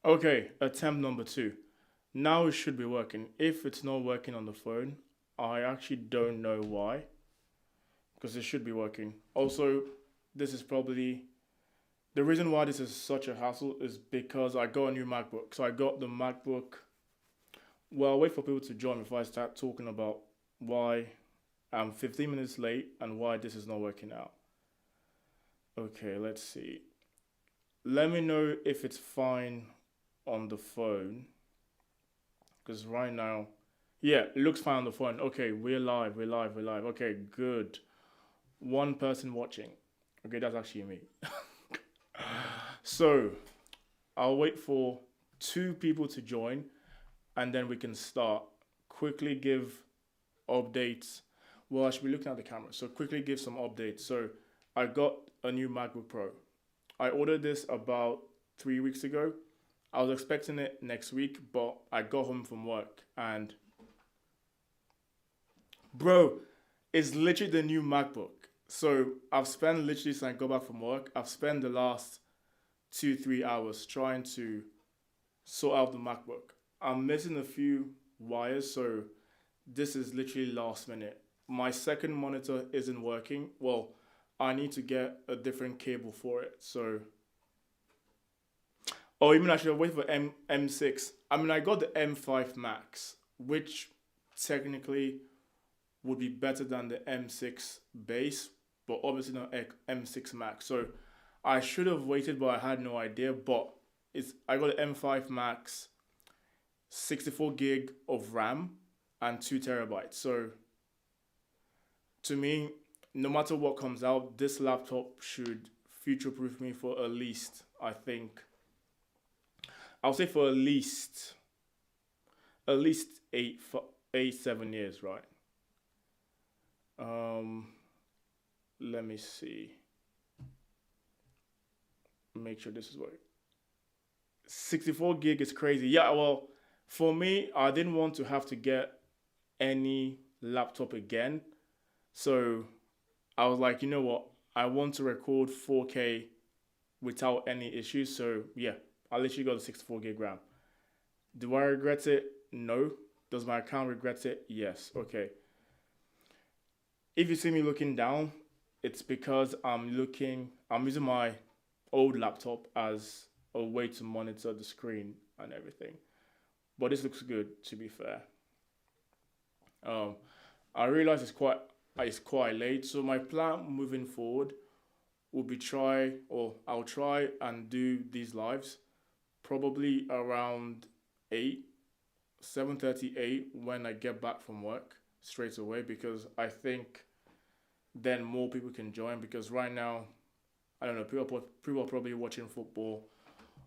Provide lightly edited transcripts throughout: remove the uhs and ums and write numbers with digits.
Okay, attempt number two. Now it should be working. If it's not working on the phone, I actually don't know why, because it should be working. Also, this is probably the reason why this is such a hassle is because I got a new MacBook. So I got the MacBook. Well, I'll wait for people to join before I start talking about why I'm 15 minutes late and why this is not working out. Okay, let's see. Let me know if it's fine on the phone, because right now, yeah, it looks fine on the phone. Okay, we're live, we're live, we're live. Okay, good. One person watching. Okay, that's actually me. So I'll wait for two people to join and then we can start. Quickly give updates. Well, I should be looking at the camera. So quickly give some updates. So I got a new MacBook Pro. I ordered this about 3 weeks ago. I was expecting it next week, but I got home from work and bro, it's literally the new MacBook. So I've spent literally since I got back from work, I've spent the last 2 3 hours trying to sort out the MacBook. I'm missing a few wires, so this is literally last minute. My second monitor isn't working. Well, I need to get a different cable for it. So, oh, even I should have waited for M6. I mean, I got the M5 Max, which technically would be better than the M6 base, but obviously not M6 Max. So I should have waited, but I had no idea. But I got the M5 Max, 64 gig of RAM, and 2 terabytes. So to me, no matter what comes out, this laptop should future proof me for at least, I think, I'll say for at least 7 years, right? Um, Let me see. Make sure this is what 64 gig is crazy. Yeah, well, for me, I didn't want to have to get any laptop again. So I was like, you know what? I want to record 4K without any issues. So yeah, I literally got a 64 gig RAM. Do I regret it? No. Does my account regret it? Yes. Okay. If you see me looking down, it's because I'm using my old laptop as a way to monitor the screen and everything. But this looks good, to be fair. Um, I realize it's quite late, so my plan moving forward will be I'll try and do these lives probably around 8, 7:38 when I get back from work straight away, because I think then more people can join, because right now I don't know, people are probably watching football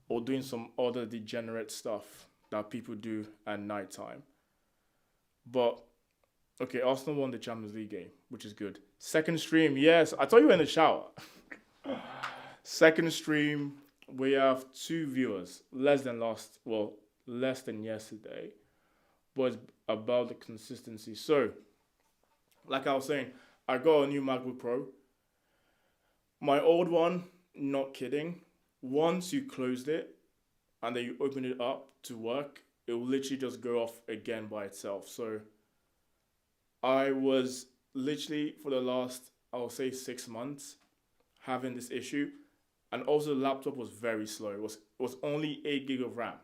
or doing some other degenerate stuff that people do at night time. But okay, Arsenal won the Champions League game, which is good. Second stream, yes, I thought you were in the shower. Second stream, we have two viewers, less than yesterday, but it's about the consistency. So, like I was saying, I got a new MacBook Pro. My old one, not kidding, once you closed it and then you open it up to work, it will literally just go off again by itself. So I was literally for the last, I'll say 6 months, having this issue. And also the laptop was very slow. It was only 8 gig of RAM.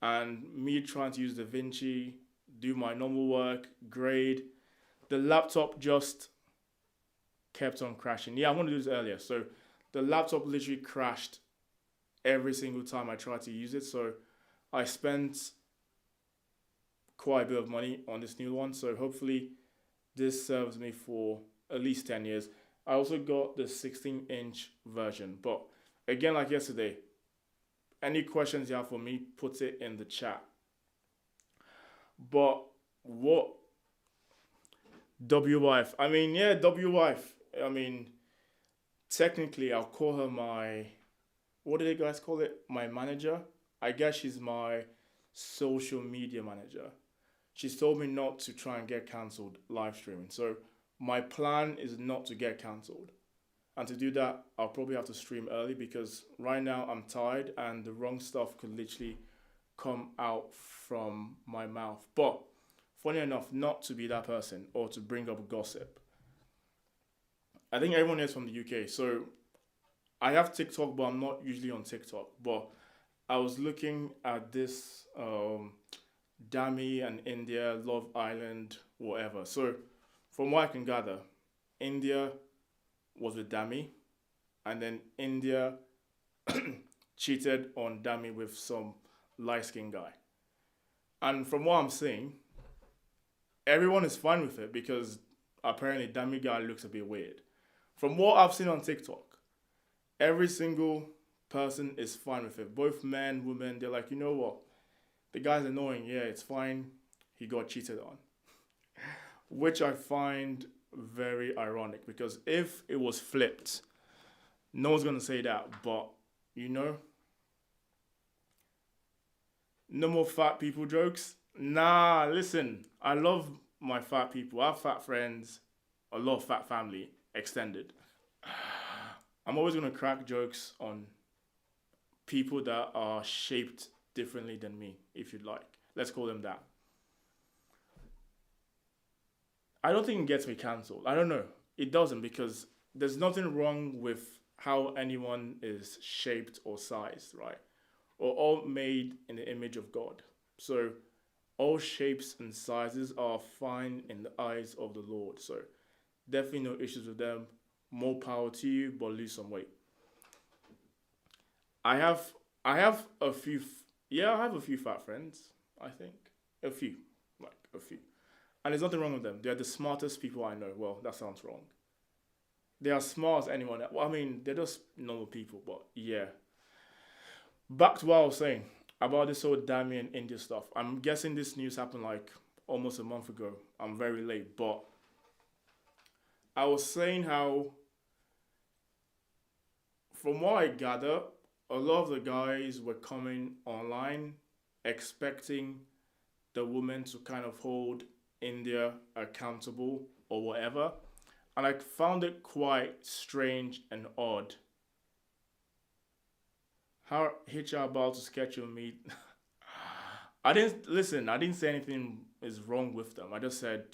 And me trying to use DaVinci, do my normal work, grade, the laptop just kept on crashing. Yeah, I'm gonna do this earlier. So the laptop literally crashed every single time I tried to use it. So I spent quite a bit of money on this new one. So hopefully this serves me for at least 10 years. I also got the 16-inch version. But again, like yesterday, any questions you have for me, put it in the chat. But what W wife? I mean, yeah, W wife. I mean, technically, I'll call her my, what do they guys call it? My manager. I guess she's my social media manager. She's told me not to try and get cancelled live streaming. So my plan is not to get cancelled. And to do that, I'll probably have to stream early because right now I'm tired and the wrong stuff could literally come out from my mouth. But funny enough, not to be that person or to bring up gossip. I think everyone is from the UK. So I have TikTok, but I'm not usually on TikTok. But I was looking at this Dami and India, Love Island, whatever. So from what I can gather, India was with Dami, and then India cheated on Dami with some light skinned guy. And from what I'm seeing, everyone is fine with it because apparently Dami guy looks a bit weird. From what I've seen on TikTok, every single person is fine with it. Both men, women, they're like, you know what? The guy's annoying. Yeah, it's fine. He got cheated on. Which I find very ironic because if it was flipped, no one's going to say that. But, you know, no more fat people jokes. Nah, listen, I love my fat people. I have fat friends, a lot of fat family, extended. I'm always going to crack jokes on people that are shaped differently than me, if you'd like. Let's call them that. I don't think it gets me cancelled. I don't know. It doesn't because there's nothing wrong with how anyone is shaped or sized, right? We're all made in the image of God. So all shapes and sizes are fine in the eyes of the Lord. So definitely no issues with them. More power to you, but lose some weight. I have a few I have a few fat friends, I think. A few. Like a few. And there's nothing wrong with them. They're the smartest people I know. Well, that sounds wrong. They are smart as anyone. Well, I mean, they're just normal people, but yeah. Back to what I was saying about this whole Dami and India stuff. I'm guessing this news happened like almost a month ago. I'm very late, but I was saying how, from what I gather, a lot of the guys were coming online expecting the women to kind of hold India accountable or whatever. And I found it quite strange and odd. How HR about to schedule meet? I didn't say anything is wrong with them. I just said,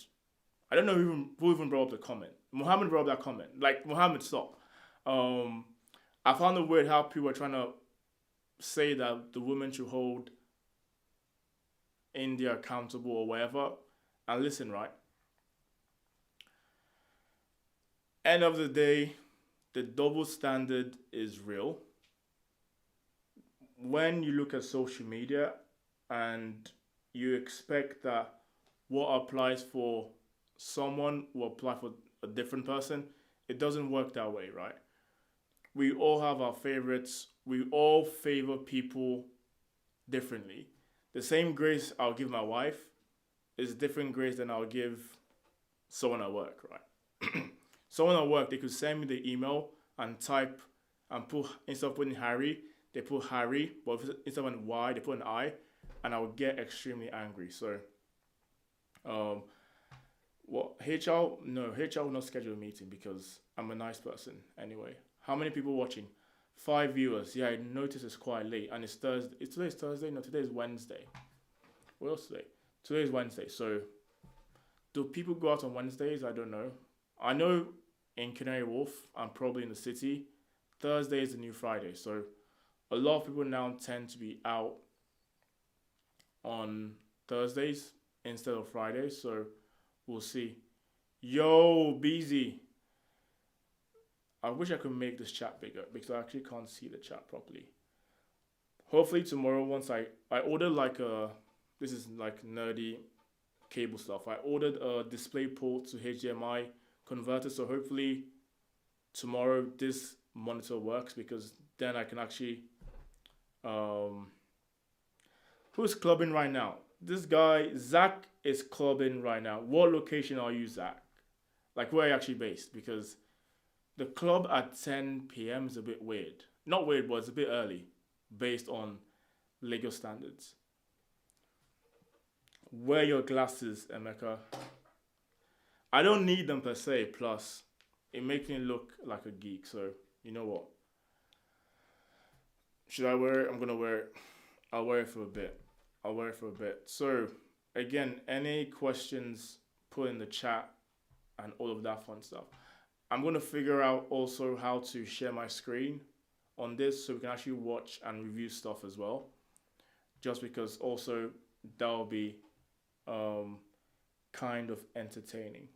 I don't know who even brought up the comment. Muhammad brought up that comment. Like, Muhammad, stop. I found it weird how people were trying to say that the women should hold India accountable or whatever. And listen, right? End of the day, the double standard is real. When you look at social media and you expect that what applies for someone will apply for a different person, it doesn't work that way, right? We all have our favorites. We all favor people differently. The same grace I'll give my wife is different grace than I'll give someone at work, right? Someone at work, they could send me the email and type and put, instead of putting Harry, they put Harry, but instead of an Y, they put an I, and I would get extremely angry. So, HR? No, HR will not schedule a meeting because I'm a nice person anyway. How many people watching? 5 viewers. Yeah, I noticed it's quite late, and it's Thursday. Today's Thursday? No, today is Wednesday. What else today? Today is Wednesday. So, do people go out on Wednesdays? I don't know. I know in Canary Wharf, I'm probably in the city. Thursday is the new Friday, so a lot of people now tend to be out on Thursdays instead of Fridays, so we'll see. Yo, BZ. I wish I could make this chat bigger because I actually can't see the chat properly. Hopefully tomorrow, once I ordered like this is like nerdy cable stuff. I ordered a display port to HDMI converter, so hopefully tomorrow this monitor works because then I can actually who's clubbing right now? This guy Zach is clubbing right now. What location are you, Zach? Like, where are you actually based? Because the club at 10 p.m. is a bit weird. Not weird, but it's a bit early based on Lagos standards. Wear your glasses, Emeka. I don't need them per se, plus it makes me look like a geek. So you know what? Should I wear it? I'm gonna wear it. I'll wear it for a bit. I'll wear it for a bit. So again, any questions, put in the chat and all of that fun stuff. I'm gonna figure out also how to share my screen on this so we can actually watch and review stuff as well. Just because also that'll be um, kind of entertaining.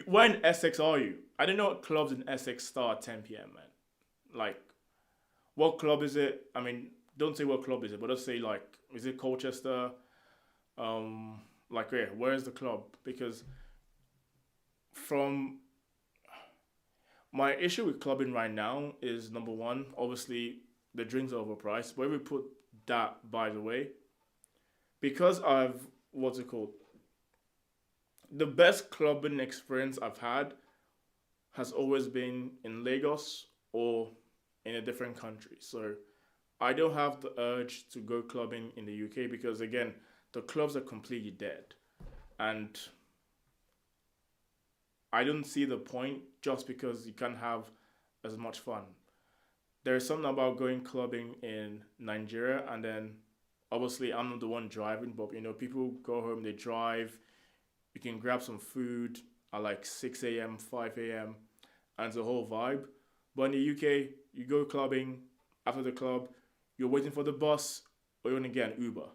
Where in Essex are you? I don't know what clubs in Essex start at 10 p.m. man. Like, what club is it? I mean, don't say what club is it, but just say like, is it Colchester? Like where's the club? Because from my issue with clubbing right now is number one, obviously the drinks are overpriced. Where we put that, by the way, because I've what's it called? The best clubbing experience I've had has always been in Lagos or in a different country. So I don't have the urge to go clubbing in the UK because again, the clubs are completely dead. And I don't see the point just because you can't have as much fun. There's something about going clubbing in Nigeria and then obviously I'm not the one driving, but people go home, they drive, you can grab some food at like 6 a.m., 5 a.m., and it's a whole vibe. But in the UK, you go clubbing, after the club, you're waiting for the bus, or you're going to get an Uber.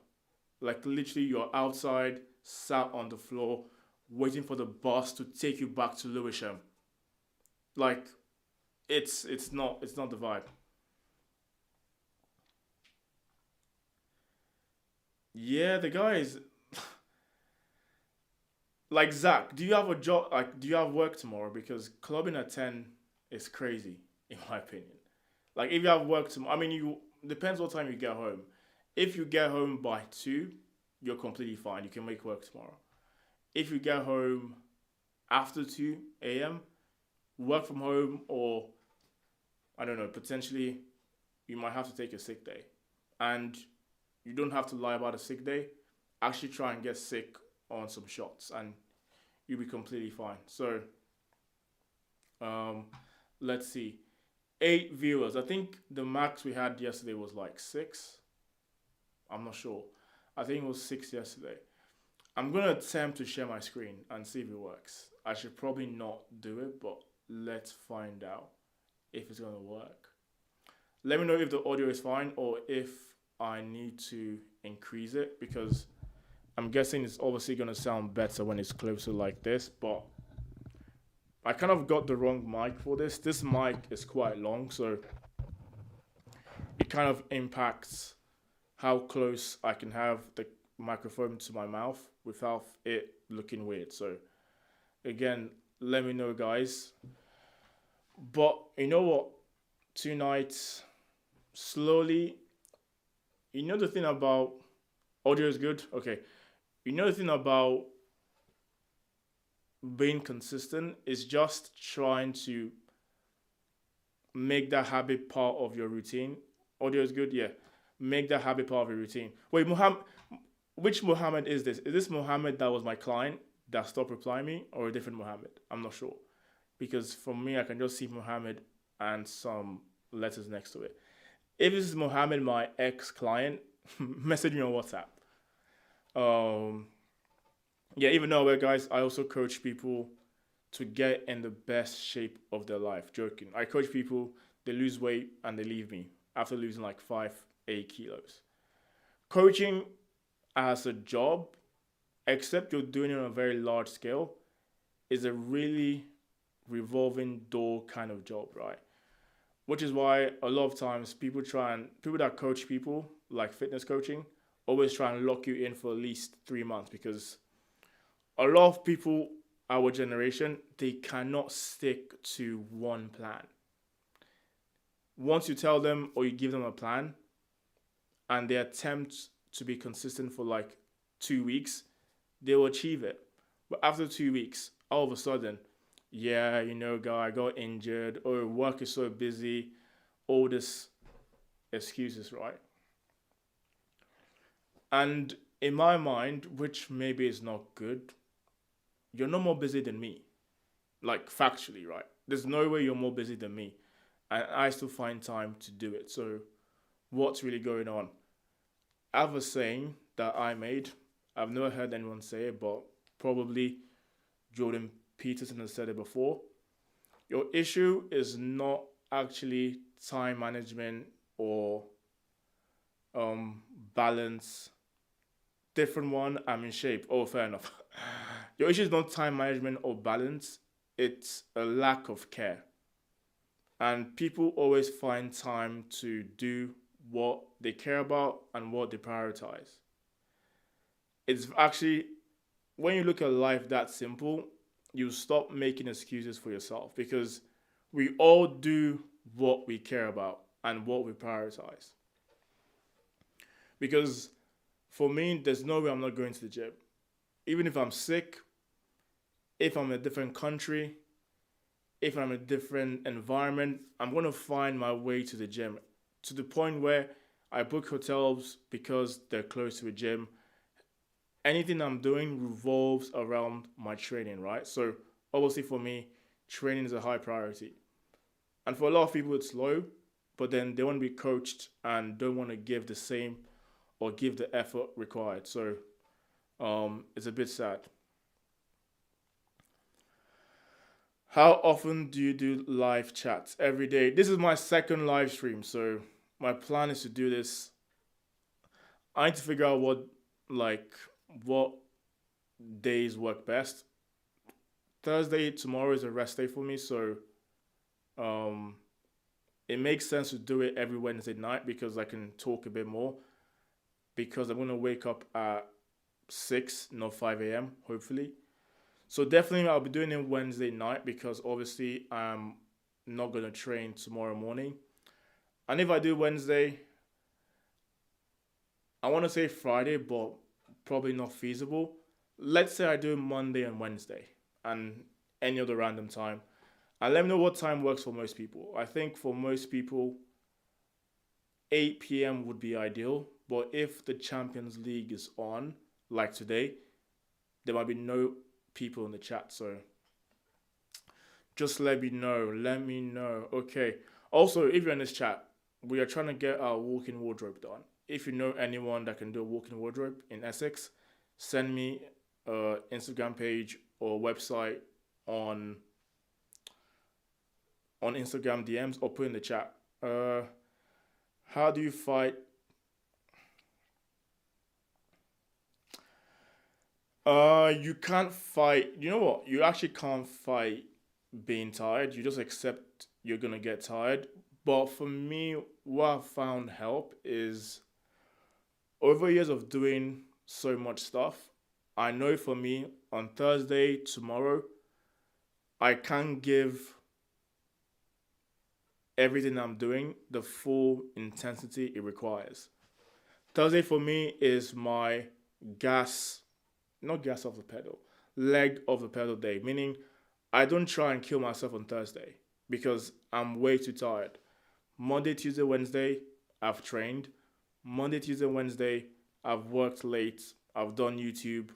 Like literally, you're outside, sat on the floor, waiting for the bus to take you back to Lewisham. Like, it's not the vibe. Yeah, the guys like Zach. Do you have a job? Like, do you have work tomorrow? Because clubbing at 10 is crazy, in my opinion. Like, if you have work tomorrow, I mean, you depends what time you get home. If you get home by 2, you're completely fine. You can make work tomorrow. If you get home after 2 a.m., work from home, or I don't know, potentially you might have to take a sick day. And you don't have to lie about a sick day. Actually, try and get sick on some shots, and you'll be completely fine. So, um, let's see. 8 viewers. I think the max we had yesterday was like 6. I'm not sure. I think it was 6 yesterday. I'm gonna attempt to share my screen and see if it works. I should probably not do it, but let's find out if it's gonna work. Let me know if the audio is fine or if I need to increase it because I'm guessing it's obviously gonna sound better when it's closer like this, but I kind of got the wrong mic for this. This mic is quite long, so it kind of impacts how close I can have the microphone to my mouth without it looking weird. So again, let me know, guys. But you know what? Tonight, slowly, the thing about audio is good. Okay. The thing about being consistent is just trying to make that habit part of your routine. Audio is good, yeah. Make that habit part of your routine. Wait, which Mohammed is this? Is this Mohammed that was my client that stopped replying me, or a different Mohammed? I'm not sure. Because for me, I can just see Mohammed and some letters next to it. If this is Mohammed, my ex-client, message me on WhatsApp. Yeah, even though, guys, I also coach people to get in the best shape of their life. Joking. I coach people, they lose weight and they leave me after losing like 8 kilos. Coaching as a job, except you're doing it on a very large scale, is a really revolving door kind of job, right? Which is why a lot of times people that coach people, like fitness coaching, always try and lock you in for at least 3 months because a lot of people, our generation, they cannot stick to one plan. Once you tell them or you give them a plan and they attempt to be consistent for like 2 weeks, they will achieve it. But after 2 weeks, all of a sudden, yeah, guy, I got injured, or work is so busy, all this excuses, right? And in my mind, which maybe is not good, you're no more busy than me. like factually, right? There's no way you're more busy than me, and I still find time to do it. So what's really going on? I have a saying that I made. I've never heard anyone say it, but probably Jordan Peterson has said it before. Your issue is not actually time management or um balance. Different one, I'm in shape. Oh, fair enough. Your issue is not time management or balance, it's a lack of care. And people always find time to do what they care about and what they prioritize. It's actually, when you look at life that simple, you stop making excuses for yourself because we all do what we care about and what we prioritize. Because for me, there's no way I'm not going to the gym. Even if I'm sick, if I'm in a different country, if I'm in a different environment, I'm going to find my way to the gym to the point where I book hotels because they're close to a gym. Anything I'm doing revolves around my training, right? So obviously for me, training is a high priority. And for a lot of people, it's low, but then they want to be coached and don't want to give the same or give the effort required. So it's a bit sad. How often do you do live chats? Every day. This is my second live stream, so my plan is to do this. I need to figure out like what days work best. Thursday tomorrow is a rest day for me, so um it makes sense to do it every Wednesday night because I can talk a bit more. Because I'm gonna wake up at 6, not 5 a.m. hopefully. So definitely I'll be doing it Wednesday night because obviously I'm not gonna train tomorrow morning. And if I do Wednesday, I want to say Friday, but probably not feasible. Let's say I do Monday and Wednesday and any other random time. And let me know what time works for most people. I think for most people, 8 p.m. would be ideal. But if the Champions League is on, like today, there might be no people in the chat. So just let me know. Let me know. Okay. Also, if you're in this chat, we are trying to get our walk-in wardrobe done. If you know anyone that can do a walk-in wardrobe in Essex, send me a Instagram page or website on Instagram DMs or put in the chat. How do you fight? You can't fight. You know what? You actually can't fight being tired. You just accept you're gonna get tired. But for me, what I've found help is over years of doing so much stuff. I know for me on Thursday, tomorrow, I can't give everything I'm doing the full intensity it requires. Thursday for me is my gas, not gas off the pedal, leg of the pedal day, meaning I don't try and kill myself on Thursday because I'm way too tired. Monday, Tuesday, Wednesday, I've trained. Monday, Tuesday, Wednesday, I've worked late. I've done YouTube.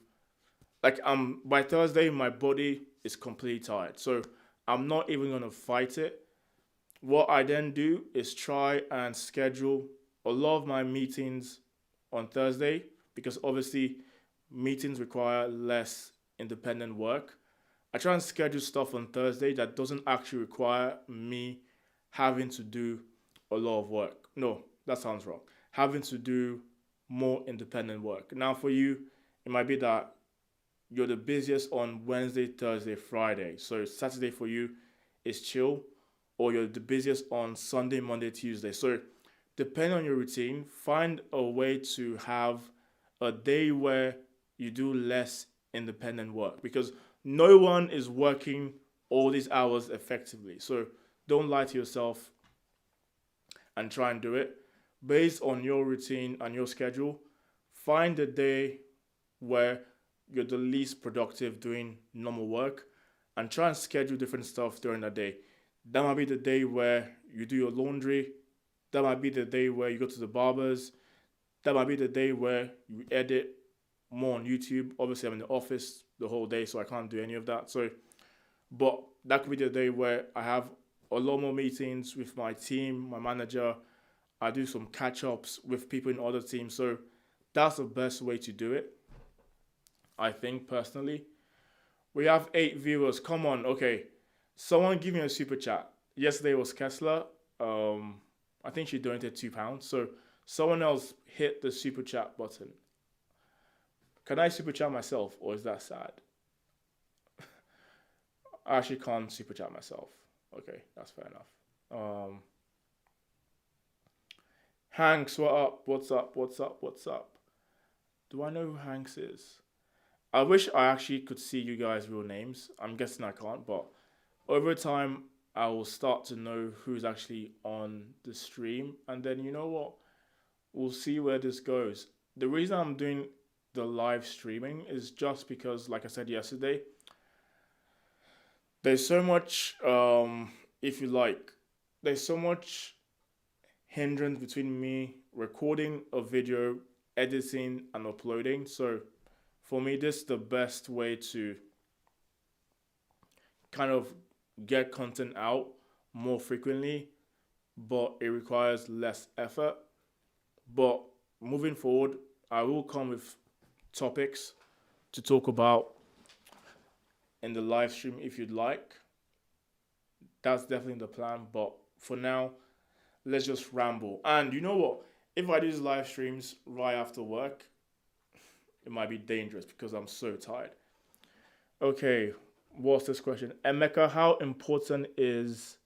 Like by Thursday, my body is completely tired. So I'm not even gonna fight it. What I then do is try and schedule a lot of my meetings on Thursday because obviously meetings require less independent work. I try and schedule stuff on Thursday that doesn't actually require me having to do a lot of work. No, that sounds wrong. Having to do more independent work. Now for you, it might be that you're the busiest on Wednesday, Thursday, Friday. So Saturday for you is chill, or you're the busiest on Sunday, Monday, Tuesday. So depending on your routine, find a way to have a day where you do less independent work because no one is working all these hours effectively. So don't lie to yourself and try and do it. Based on your routine and your schedule, find a day where you're the least productive doing normal work and try and schedule different stuff during that day. That might be the day where you do your laundry. That might be the day where you go to the barbers. That might be the day where you edit more on YouTube. Obviously, I'm in the office the whole day, so I can't do any of that. So But that could be the day where I have a lot more meetings with my team, my manager. I do some catch ups with people in other teams. So that's the best way to do it, I think, personally. We have 8 viewers. Come on, okay. Someone give me a super chat. Yesterday was Kessler. Um, I think she donated £2. So someone else hit the super chat button. Can I super chat myself, or is that sad? I actually can't super chat myself. Okay, that's fair enough. Um, Hanks, what up? What's up? What's up? What's up? Do I know who Hanks is? I wish I actually could see you guys' real names. I'm guessing I can't, but over time, I will start to know who's actually on the stream. And then, you know what? We'll see where this goes. The reason I'm doing the live streaming is just because, like I said yesterday, there's so much, if you like, there's so much hindrance between me recording a video, editing, and uploading. So for me, this is the best way to kind of get content out more frequently, but it requires less effort. But moving forward, I will come with topics to talk about in the live stream if you'd like. That's definitely the plan. But for now, let's just ramble. And you know what? If I do these live streams right after work, it might be dangerous because I'm so tired. Okay, what's this question? Emeka, how important is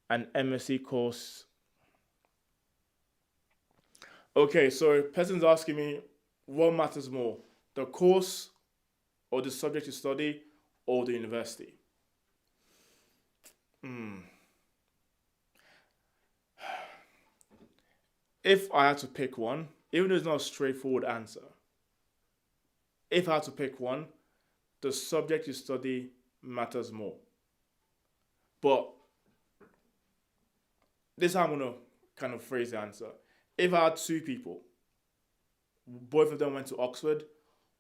an MSc course? Okay, so a person's asking me what matters more, the course or the subject you study or the university? Hmm. If I had to pick one, even though it's not a straightforward answer, if I had to pick one, the subject you study matters more. But this is how I'm gonna kind of phrase the answer. If I had two people, both of them went to Oxford,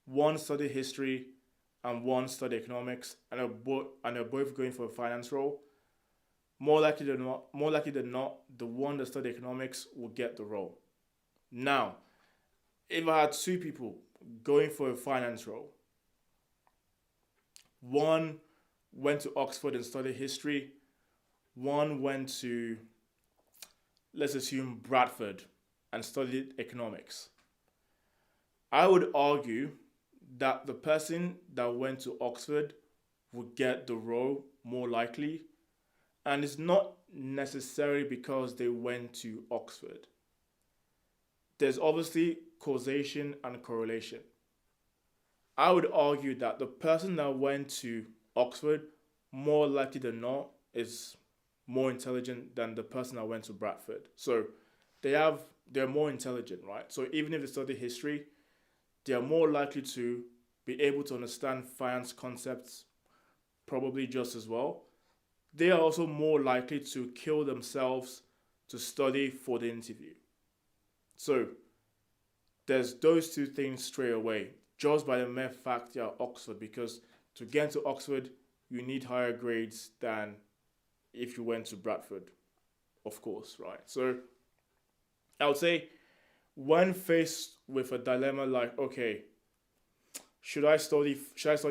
one studied history and one studied economics, and they're both going for a finance role, more likely than not, the one that studied economics will get the role. Now, if I had two people going for a finance role, one went to Oxford and studied history, one went to, let's assume, Bradford and studied economics. I would argue that the person that went to Oxford would get the role more likely, and it's not necessarily because they went to Oxford. There's obviously causation and correlation. I would argue that the person that went to Oxford, more likely than not, is more intelligent than the person that went to Bradford. So they're more intelligent, right? So even if they study history, they are more likely to be able to understand finance concepts probably just as well. They are also more likely to kill themselves to study for the interview. So there's those two things straight away, just by the mere fact you're at Oxford, because to get into Oxford, you need higher grades than if you went to Bradford, of course, right? So I would say when faced with a dilemma like, okay, should I study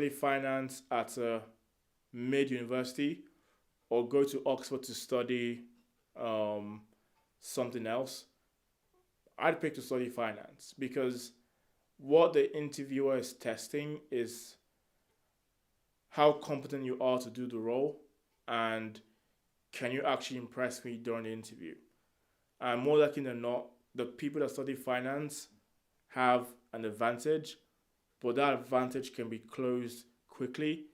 finance at a mid university or go to Oxford to study um, something else? I'd pick to study finance because what the interviewer is testing is how competent you are to do the role and can you actually impress me during the interview. And more likely than not, the people that study finance have an advantage, but that advantage can be closed quickly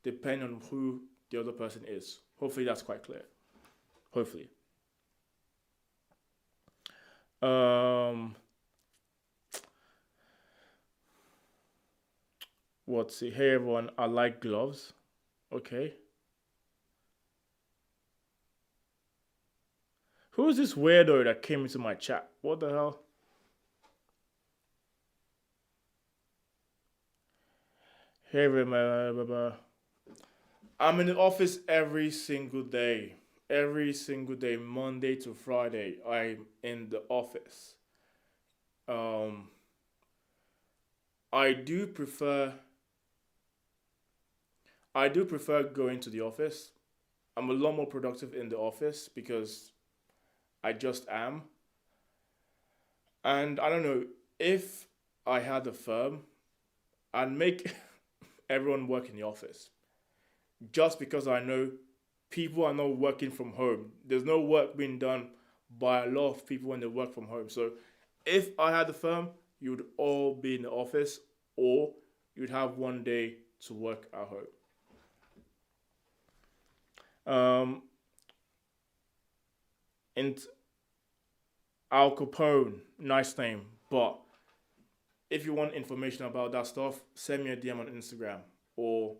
depending on who the other person is. Hopefully that's quite clear. Hopefully. Um, what's it? Hey everyone, I like gloves. Okay. Who is this weirdo that came into my chat? What the hell? Hey everyone, I'm in the office every single day. Every single day, Monday to Friday, I'm in the office. Um, I do prefer I do prefer going to the office. I'm a lot more productive in the office because I just am. And I don't know if I had a firm, I'd make everyone work in the office just because I know people are not working from home. There's no work being done by a lot of people when they work from home. So if I had a firm, you would all be in the office or you'd have one day to work at home. And Al Capone, nice name, but if you want information about that stuff, send me a DM on Instagram or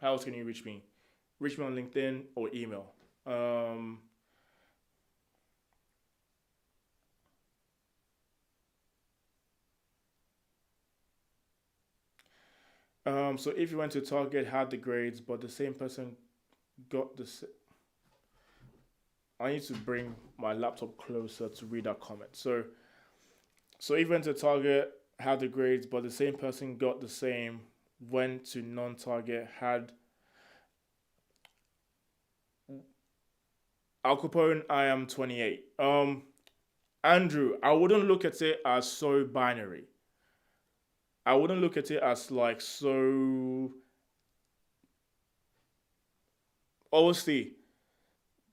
how else can you reach me? Reach me on LinkedIn or email. Um, so if you went to Target, had the grades, but the same person got I need to bring my laptop closer to read that comment. So if you went to Target, had the grades, but the same person got the same, went to non-Target, had Al Capone, I am 28. Andrew, I wouldn't look at it as so binary. I wouldn't look at it as like so. Obviously,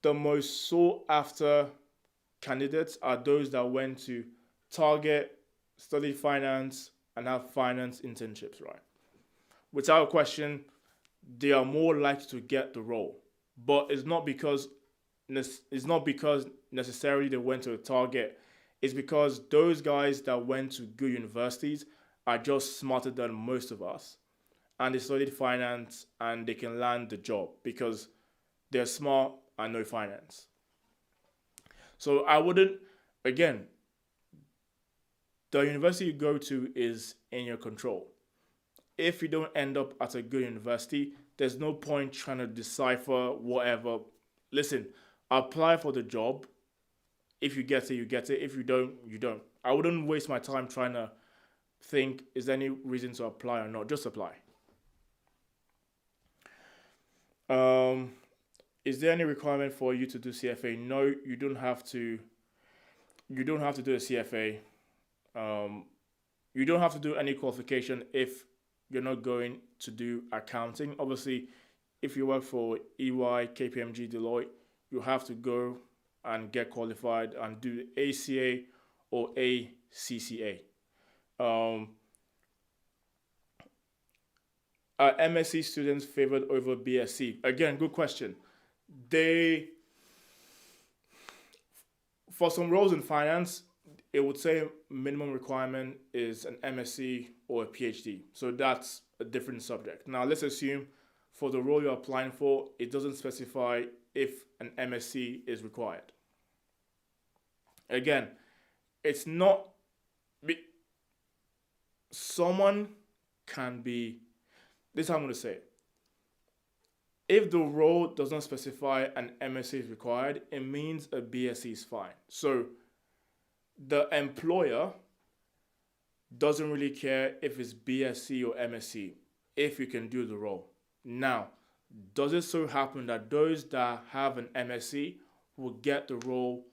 the most sought after candidates are those that went to Target, studied finance, and have finance internships, right? Without question, they are more likely to get the role. But it's not because necessarily they went to a Target. It's because those guys that went to good universities are just smarter than most of us, and they studied finance and they can land the job because they're smart and know finance. So I wouldn't. Again, the university you go to is in your control. If you don't end up at a good university, there's no point trying to decipher whatever. Listen, apply for the job. If you get it, you get it. If you don't, you don't. I wouldn't waste my time trying to think, is there any reason to apply or not? Just apply. Um, is there any requirement for you to do CFA? No, you don't have to. You don't have to do a CFA. Um, you don't have to do any qualification if you're not going to do accounting. Obviously, if you work for EY, KPMG, Deloitte, you have to go and get qualified and do ACA or ACCA. Um, are MSc students favored over BSc? Again, good question. They, for some roles in finance, it would say minimum requirement is an MSc or a PhD. So that's a different subject. Now let's assume for the role you're applying for, it doesn't specify if an MSc is required. Again, it's not someone can be this is how I'm gonna say it. If the role doesn't specify an MSc is required, it means a BSc is fine. So the employer doesn't really care if it's BSc or MSc if you can do the role. Now, does it so happen that those that have an MSc will get the role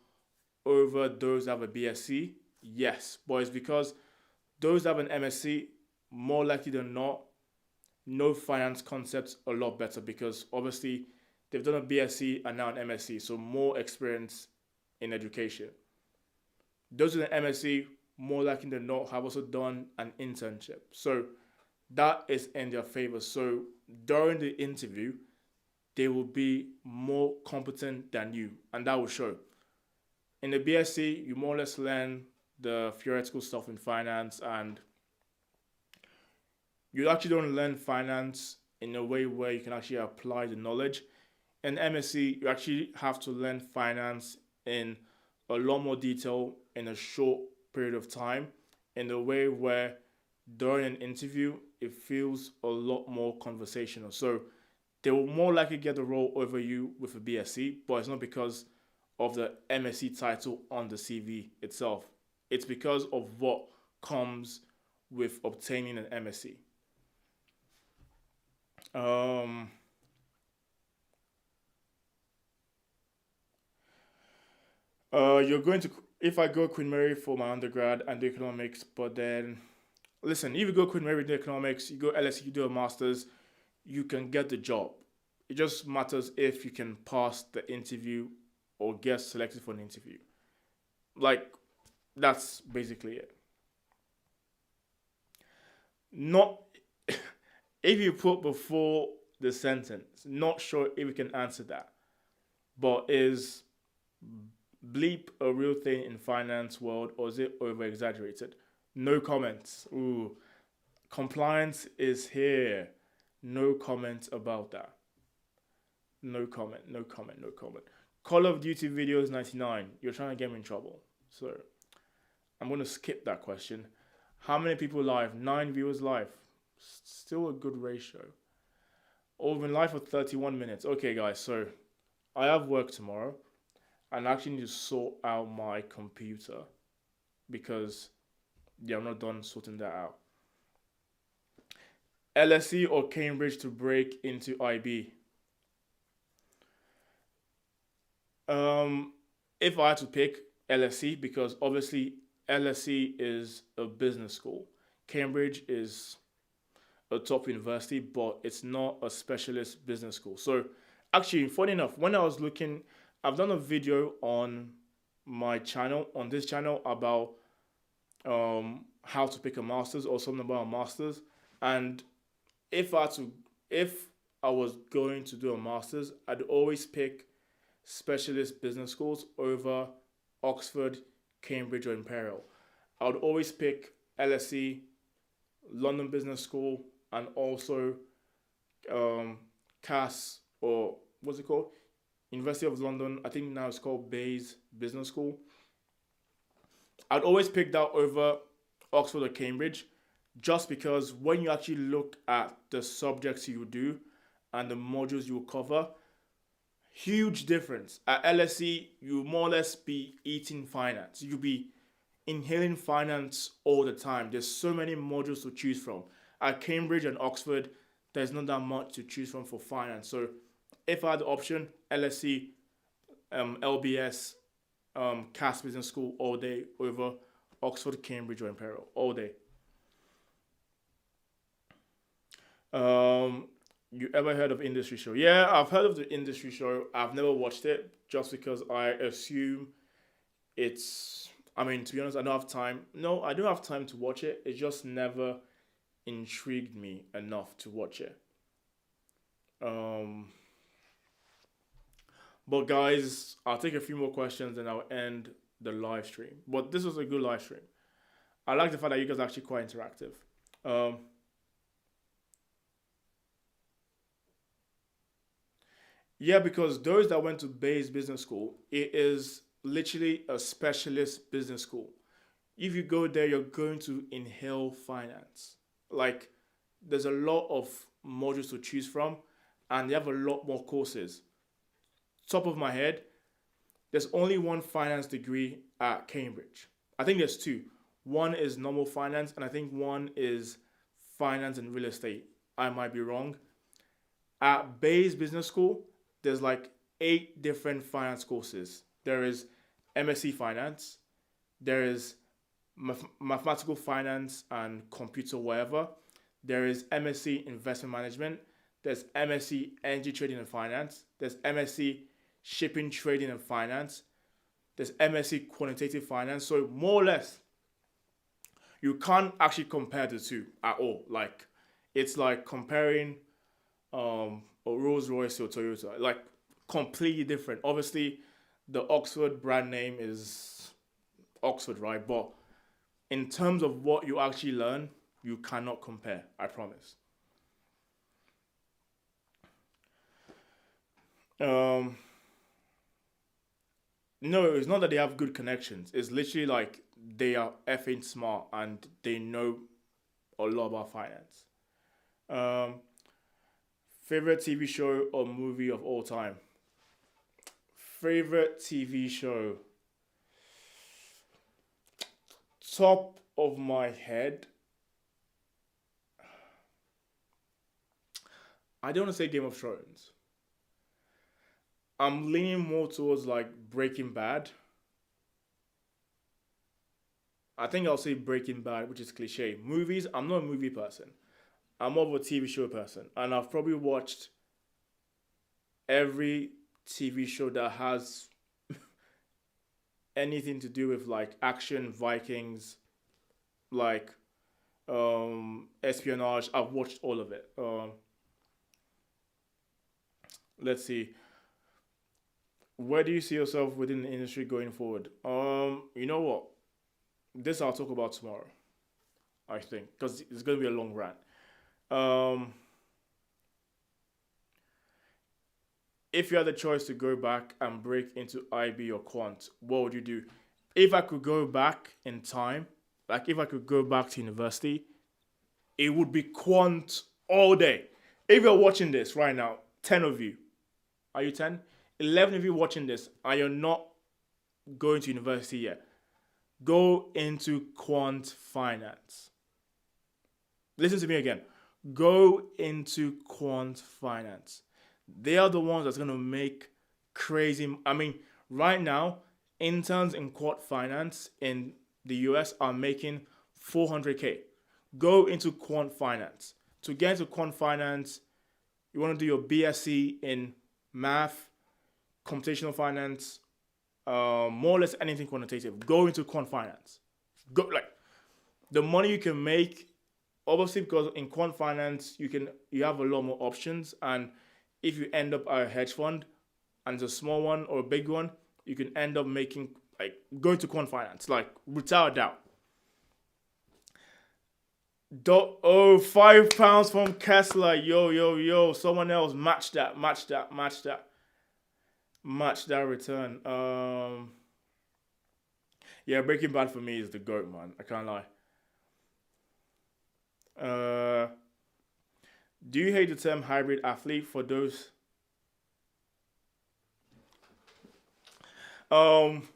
over those that have a BSc? Yes, but it's because those that have an MSc, more likely than not, know finance concepts a lot better because obviously they've done a BSc and now an MSc, so more experience in education. Those with an MSc, more likely than not, have also done an internship. So that is in their favor. So during the interview, they will be more competent than you, and that will show. In the BSc, you more or less learn the theoretical stuff in finance, and you actually don't learn finance in a way where you can actually apply the knowledge. In MSc, you actually have to learn finance in a lot more detail in a short period of time, in a way where during an interview, it feels a lot more conversational. So They will more likely get the role over you with a BSc, but it's not because of the MSc title on the CV itself. It's because of what comes with obtaining an MSc. Um, you're going to if I go Queen Mary for my undergrad and do economics, but then listen, if you go Queen Mary do economics, you go LSE, you do a masters, you can get the job. It just matters if you can pass the interview or get selected for an interview. Like that's basically it. Not if you put before the sentence, not sure if you can answer that. But is bleep a real thing in finance world or is it over exaggerated? No comments. Ooh, compliance is here. No comment about that. No comment. No comment. No comment. Call of Duty videos 99. You're trying to get me in trouble. So I'm gonna skip that question. How many people live? 9 viewers live. Still a good ratio. Oh, we've been live for 31 minutes. Okay, guys. So I have work tomorrow, and I actually need to sort out my computer because yeah, I'm not done sorting that out. LSE or Cambridge to break into IB? Um, if I had to pick LSE, because obviously LSE is a business school, Cambridge is a top university, but it's not a specialist business school. So, actually, funny enough, when I was looking, I've done a video on my channel, on this channel, about how to pick a master's or something about a master's. And if I had to, if I was going to do a master's, I'd always pick specialist business schools over Oxford, Cambridge, or Imperial. I would always pick LSE, London Business School, and also CAS, or what's it called? University of London. I think now it's called Bayes Business School. I'd always pick that over Oxford or Cambridge, just because when you actually look at the subjects you do and the modules you cover, huge difference. At LSE, you more or less be eating finance. You'll be inhaling finance all the time. There's so many modules to choose from. At Cambridge and Oxford, there's not that much to choose from for finance. So if I had the option, LSE, LBS, CAS Business School all day over Oxford, Cambridge, or Imperial all day. You ever heard of Industry Show? Yeah, I've heard of the Industry Show. I've never watched it just because I assume it's. I mean, to be honest, I don't have time. No, I do have time to watch it. It just never intrigued me enough to watch it. Um, but guys, I'll take a few more questions and I'll end the live stream. But this was a good live stream. I like the fact that you guys are actually quite interactive. Um, yeah, because those that went to Bayes Business School, it is literally a specialist business school. If you go there, you're going to inhale finance. Like, there's a lot of modules to choose from, and they have a lot more courses. Top of my head, there's only one finance degree at Cambridge. I think there's two. One is normal finance, and I think one is finance and real estate. I might be wrong. At Bayes Business School, there's like 8 different finance courses. There is MSc Finance, there is Mathematical Finance and Computer whatever, there is MSc Investment Management, there's MSc Energy Trading and Finance, there's MSc Shipping Trading and Finance, there's MSc Quantitative Finance. So more or less, you can't actually compare the two at all. Like, it's like comparing a Rolls Royce or Toyota, like completely different. Obviously, the Oxford brand name is Oxford, right? But in terms of what you actually learn, you cannot compare. I promise. Um, no, it's not that they have good connections. It's literally like they are effing smart and they know a lot about finance. Um, Favorite TV show or movie of all time? Favorite TV show. Top of my head, I don't want to say Game of Thrones. I'm leaning more towards like Breaking Bad. I think I'll say Breaking Bad, which is cliche. Movies, I'm not a movie person. I'm more of a TV show person. And I've probably watched every TV show that has anything to do with like action, Vikings, like espionage. I've watched all of it. Let's see. Where do you see yourself within the industry going forward? You know what? This I'll talk about tomorrow. I think because it's going to be a long rant. Um, if you had the choice to go back and break into IB or Quant, what would you do? If I could go back in time, like if I could go back to university, it would be Quant all day. If you're watching this right now, 10 of you, are you 10? 11 of you watching this, and you're not going to university yet, go into Quant Finance. Listen to me again. Go into Quant Finance. They are the ones that's going to make crazy. I mean, right now, interns in Quant Finance in the US are making 400K. Go into Quant Finance. To get into Quant Finance, you want to do your BSc in math, computational finance, more or less anything quantitative. Go into Quant Finance. Go like the money you can make. Obviously, because in Quant Finance you have a lot more options, and if you end up at a hedge fund and it's a small one or a big one, you can end up making like going to Quant Finance, like without a doubt. Oh, £5 from Kessler. Yo. Someone else match that return. Yeah, Breaking Bad for me is the GOAT, man. I can't lie. Do you hate the term hybrid athlete for those? Um,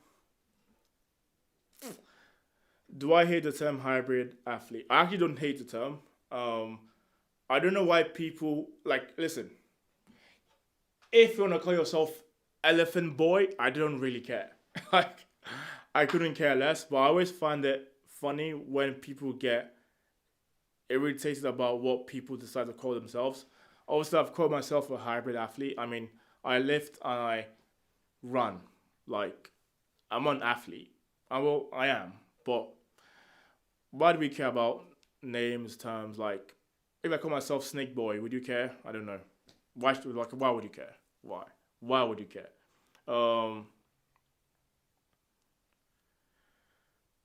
do I hate the term hybrid athlete? I actually don't hate the term. I don't know why people like. Listen, if you wanna call yourself Elephant Boy, I don't really care. Like, I couldn't care less. But I always find it funny when people get irritated about what people decide to call themselves. Obviously, I've called myself a hybrid athlete. I mean, I lift and I run. Like, I'm an athlete. I am. But why do we care about names, terms? Like, if I call myself Snake Boy, would you care? I don't know. Why would you care? Why? Why would you care? Um,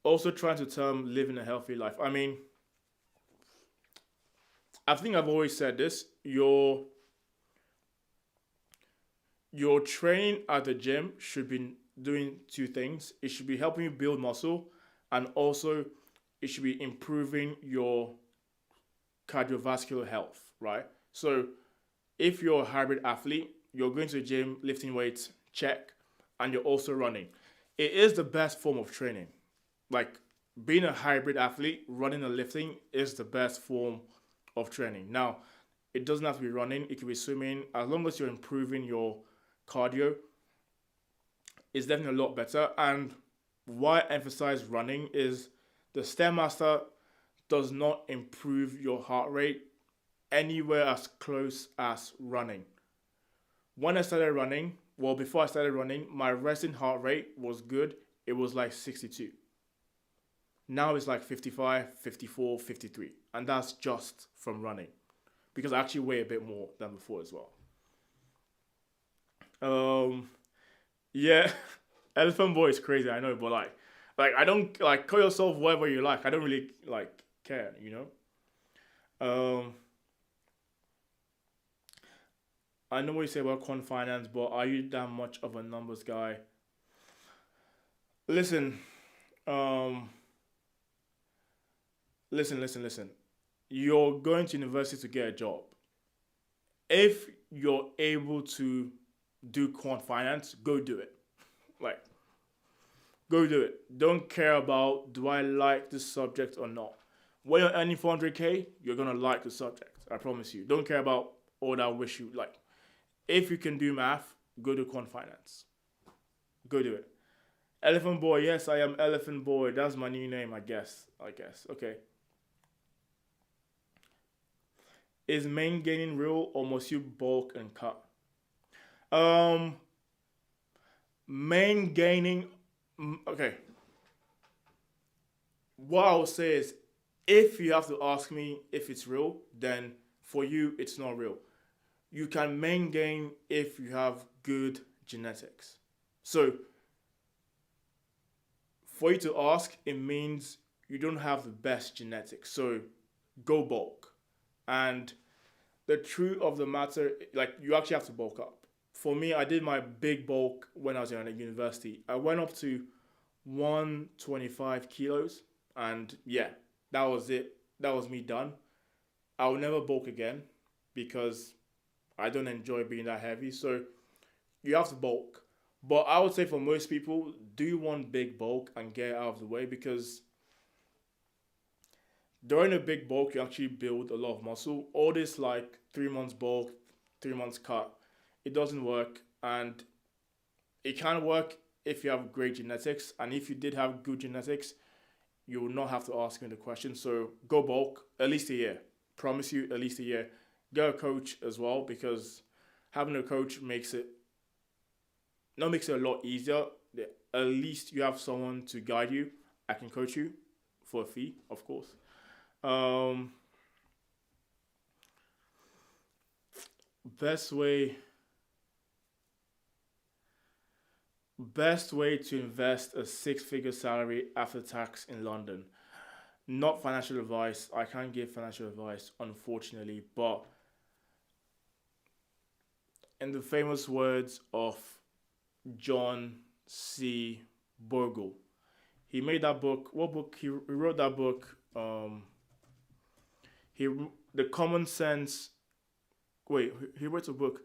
Also trying to term living a healthy life. I mean, I think I've always said this. Your training at the gym should be doing two things. It should be helping you build muscle, and also it should be improving your cardiovascular health, right? So if you're a hybrid athlete, you're going to the gym, lifting weights, check, and you're also running. It is the best form of training. Like being a hybrid athlete, running and lifting is the best form of training. Now, it doesn't have to be running, it could be swimming. As long as you're improving your cardio, it's definitely a lot better. And why I emphasize running is the Stairmaster does not improve your heart rate anywhere as close as running. When I started running, well, before I started running, my resting heart rate was good. It was like 62. Now it's like 55, 54, 53. And that's just from running. Because I actually weigh a bit more than before as well. Yeah, Elephant Boy is crazy, I know, but I don't like call yourself whatever you like. I don't really like care, you know. Um, I know what you say about Quant Finance, but are you that much of a numbers guy? Listen, um, listen. You're going to university to get a job. if you're able to do quant finance, go do it. Like, go do it. Don't care about do I like this subject or not. When you're earning 400k, you're gonna like the subject. I promise you. Don't care about all that wish you like. If you can do math, go do quant finance. Go do it. Elephant Boy, yes, I am Elephant Boy. That's my new name, I guess. Okay. Is main gaining real or must you bulk and cut? Um, main gaining. Okay. What I would say is, if you have to ask me if it's real, then for you it's not real. You can main gain if you have good genetics. So for you to ask, it means you don't have the best genetics. So go bulk. And the truth of the matter, like you actually have to bulk up. For me, I did my big bulk when I was in university. I went up to 125 kilos, and yeah, that was it. That was me done. I will never bulk again because I don't enjoy being that heavy. So you have to bulk. But I would say for most people, do one big bulk and get out of the way, because during a big bulk, you actually build a lot of muscle. All this like 3 months bulk, 3 months cut, it doesn't work. And it can work if you have great genetics. And if you did have good genetics, you will not have to ask me the question. So go bulk at least a year. Promise you, at least a year. Get a coach as well, because having a coach makes it a lot easier. At least you have someone to guide you. I can coach you for a fee, of course. Um, best way to invest a six-figure salary after tax in London. Not financial advice. I can't give financial advice, unfortunately, but in the famous words of John C. Bogle, he made that book. What book? He wrote that book. He the common sense. Wait, he wrote a book.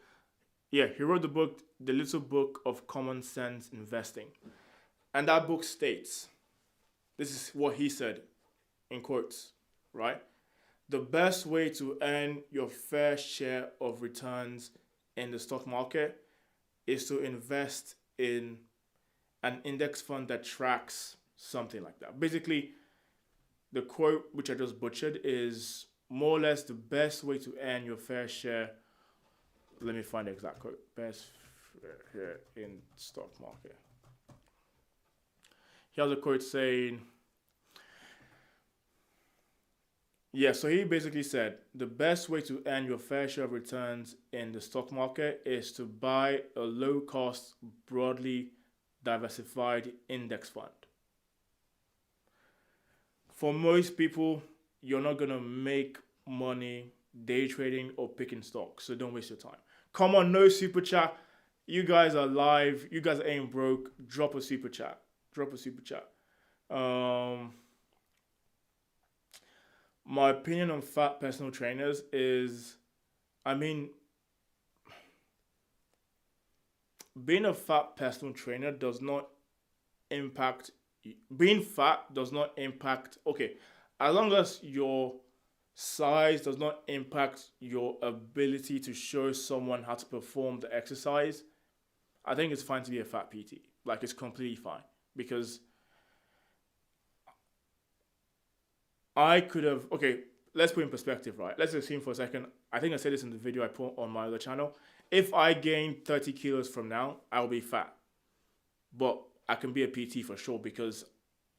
Yeah, he wrote the book, The Little Book of Common Sense Investing, and that book states, this is what he said, in quotes, right? The best way to earn your fair share of returns in the stock market is to invest in an index fund that tracks something like that. Basically, the quote, which I just butchered, is more or less the best way to earn your fair share. Let me find the exact quote. Best share in stock market. He has a quote saying, yeah, so he basically said, the best way to earn your fair share of returns in the stock market is to buy a low-cost, broadly diversified index fund. For most people, you're not going to make money day trading or picking stocks, so don't waste your time. Come on, no super chat. You guys are live. You guys ain't broke. Drop a super chat. My opinion on fat personal trainers is, being a fat personal trainer does not impact, being fat does not impact, okay, as long as your size does not impact your ability to show someone how to perform the exercise, I think it's fine to be a fat PT. Like, it's completely fine. Because I could have, okay, let's put in perspective, right? Let's assume for a second, I think I said this in the video I put on my other channel. If I gain 30 kilos from now, I'll be fat. But I can be a PT for sure because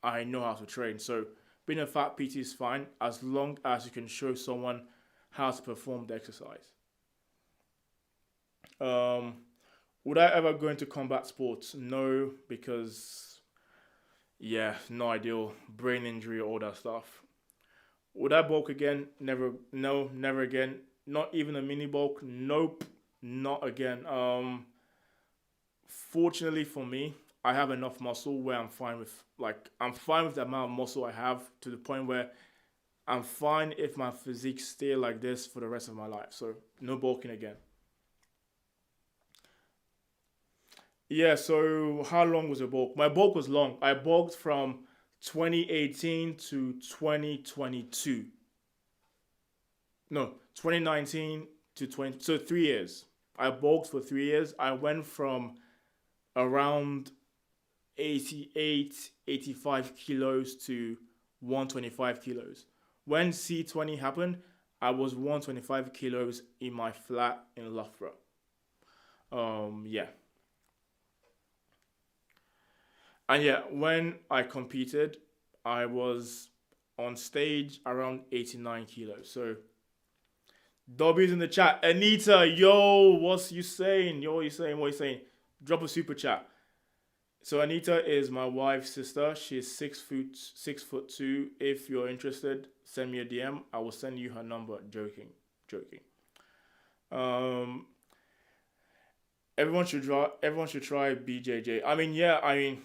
I know how to train. So being a fat PT is fine as long as you can show someone how to perform the exercise. Would I ever go into combat sports? No, because, yeah, no ideal. Brain injury, all that stuff. Would I bulk again? Never. No, never again. Not even a mini bulk? Nope, not again. Fortunately for me, I have enough muscle where I'm fine with the amount of muscle I have, to the point where I'm fine if my physique stay like this for the rest of my life. So no bulking again. Yeah, so how long was your bulk? My bulk was long. I bulked from 2018 to 2022. No, 2019 to 20. So 3 years. I bulked for 3 years. I went from around 88, 85 kilos to 125 kilos. When C20 happened, I was 125 kilos in my flat in Loughborough. Yeah. And yeah, when I competed, I was on stage around 89 kilos. So Dobby's in the chat. Anita, yo, what's you saying? Yo, what you saying? What you saying? Drop a super chat. So Anita is my wife's sister. She's 6'2". If you're interested, send me a DM. I will send you her number. Joking, joking. Um, Everyone should try BJJ. I mean, yeah. I mean,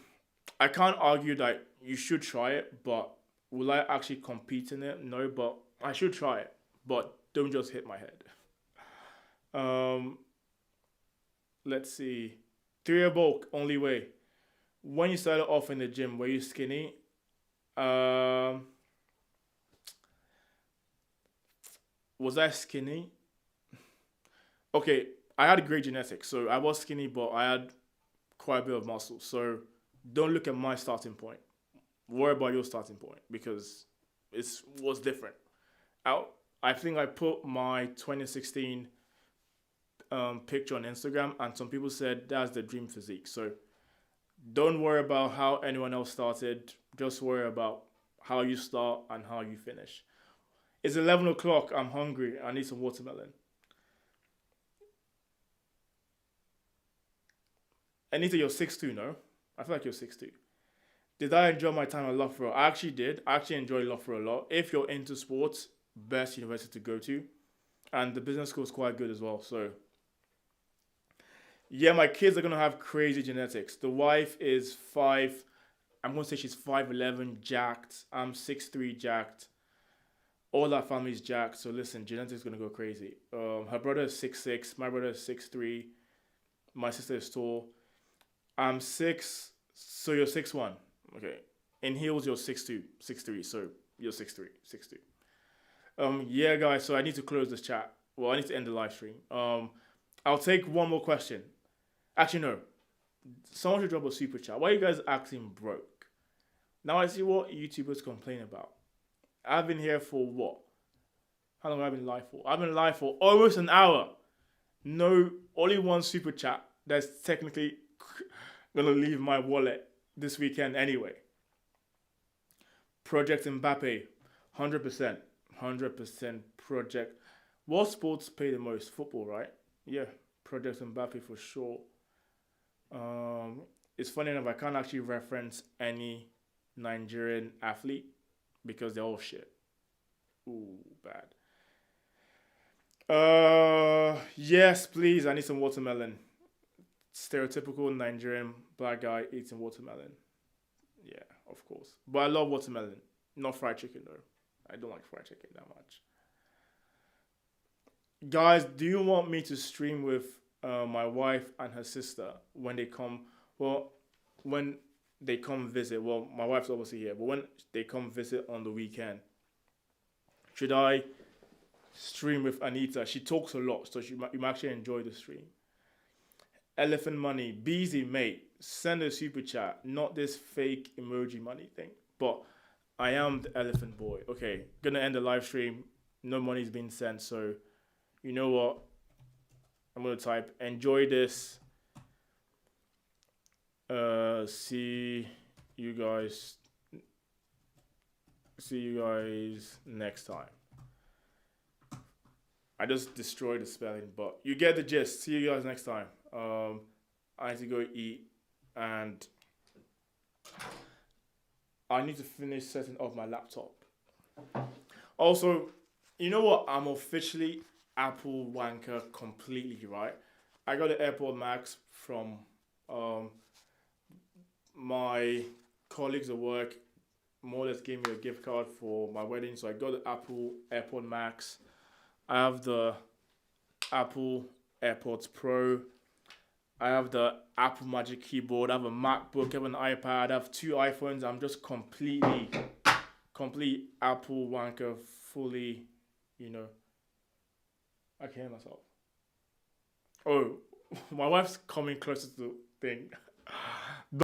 I can't argue that you should try it, but will I actually compete in it? No, but I should try it. But don't just hit my head. Um, let's see. 3-year bulk, only way. When you started off in the gym, were you skinny? Um, was I skinny? Okay, I had great genetics, so I was skinny, but I had quite a bit of muscle. So don't look at my starting point. Worry about your starting point because it was different. I, I think I put my 2016 picture on Instagram, and some people said that's the dream physique. So don't worry about how anyone else started. Just worry about how you start and how you finish. It's 11 o'clock. I'm hungry. I need some watermelon. Anita, you're 6'2", no? I feel like you're 6'2". Did I enjoy my time at Loughborough? I actually did. I actually enjoy Loughborough a lot. If you're into sports, best university to go to. And the business school is quite good as well. So, yeah, my kids are going to have crazy genetics. The wife is 5. I'm going to say she's 5'11", jacked. I'm 6'3", jacked. All our family's jacked. So, listen, genetics is going to go crazy. Her brother is 6'6". My brother is 6'3". My sister is tall. I'm 6, so you're 6'1". Okay. In heels, you're 6'2", 6'3", so you're 6'3", 6'2". Yeah, guys, so I need to close this chat. Well, I need to end the live stream. I'll take one more question. Actually, no. Someone should drop a super chat. Why are you guys acting broke? Now I see what YouTubers complain about. I've been here for what? How long have I been live for? I've been live for almost an hour. No, only one super chat that's technically gonna leave my wallet this weekend anyway. Project Mbappe, 100%. 100% project. What sports pay the most? Football, right? Yeah, Project Mbappe for sure. It's funny enough, I can't actually reference any Nigerian athlete because they're all shit. Ooh, bad. Yes, please. I need some watermelon. Stereotypical Nigerian black guy eating watermelon. Yeah, of course. But I love watermelon. Not fried chicken though. I don't like fried chicken that much. Guys, do you want me to stream with my wife and her sister when they come? Well, when they come visit. Well, my wife's obviously here, but when they come visit on the weekend, should I stream with Anita? She talks a lot, so you might actually enjoy the stream. Elephant money, Beezy, mate, send a super chat, not this fake emoji money thing. But I am the elephant boy. Okay, gonna end the live stream. No money's been sent, so you know what? I'm gonna type enjoy this. See you guys. See you guys next time. I just destroyed the spelling, but you get the gist. See you guys next time. I need to go eat, and I need to finish setting up my laptop. Also, you know what? I'm officially Apple Wanker completely, right? I got the AirPod Max from my colleagues at work. more or less gave me a gift card for my wedding. So I got the Apple AirPod Max. I have the Apple AirPods Pro. I have the Apple Magic Keyboard. I have a MacBook. I have an iPad. I have two iPhones. I'm just complete Apple wanker, fully, you know. I can hear myself. Oh, my wife's coming closer to the thing.